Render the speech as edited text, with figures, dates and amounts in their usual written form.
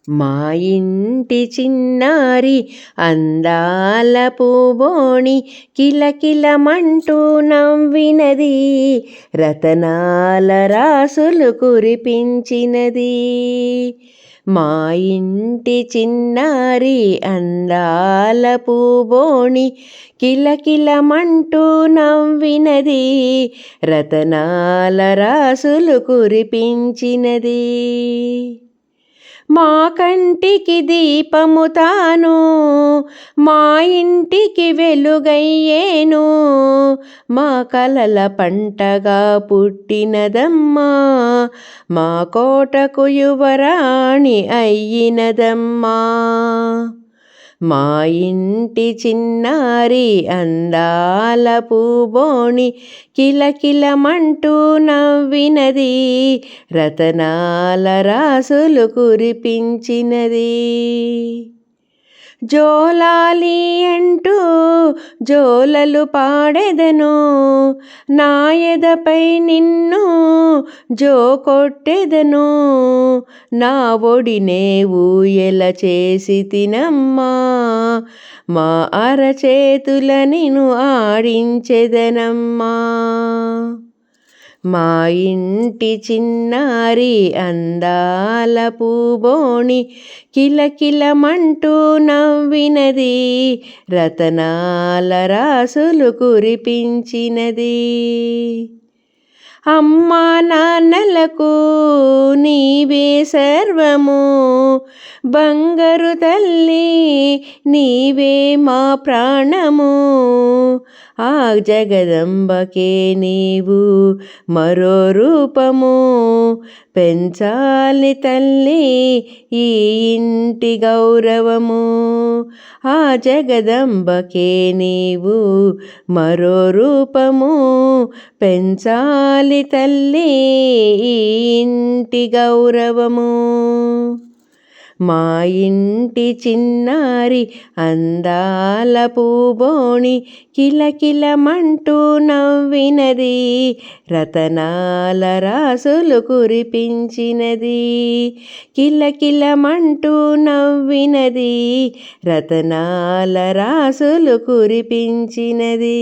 మా ఇంటి చిన్నారి అందాల పూబోణి కిలకిలమంటూ నవ్వినది, రతనాల రాసులు కురిపించినది. మా ఇంటి చిన్నారి అందాల పూబోణి కిలకిలమంటూ నవ్వినది, రతనాల రాసులు కురిపించినది. మా కంటికి దీపము తాను, మా ఇంటికి వెలుగయ్యేను, మా కలల పంటగా పుట్టినదమ్మా, మా కోటకు యువరాణి అయ్యినదమ్మా. మా ఇంటి చిన్నారి అందాల పూబోణి కిలకిలమంటూ నవ్వినది, రతనాల రాసులు కురిపించినది. జోలాలి అంటూ జోలలు పాడెదను, నా ఎదపై నిన్ను జో కొట్టెదను, నా ఒడినే ఊయల చేసి తినమ్మా, మా అరచేతుల నిన్ను ఆడించెదనమ్మా. మా ఇంటి చిన్నారి అందాల పూబోణి కిలకిలమంటూ నవ్వినది, రతనాల రాసులు కురిపించినది. అమ్మా నాన్నలకు నీవే సర్వము, బంగారు తల్లి నీవే మా ప్రాణము, ఆ జగదంబకే నీవు మరో రూపము, పెంచాలి తల్లి ఈ ఇంటి గౌరవము, ఆ జగదంబకే నీవు మరో రూపము, పెంచాలి తల్లి ఈ ఇంటి గౌరవము. మా ఇంటి చిన్నారి అందాల పూబోణి కిలకిలమంటూ నవ్వినది, రతనాల రాసులు కురిపించినది, కిలకిలమంటూ నవ్వినది, రతనాల రాసులు కురిపించినది.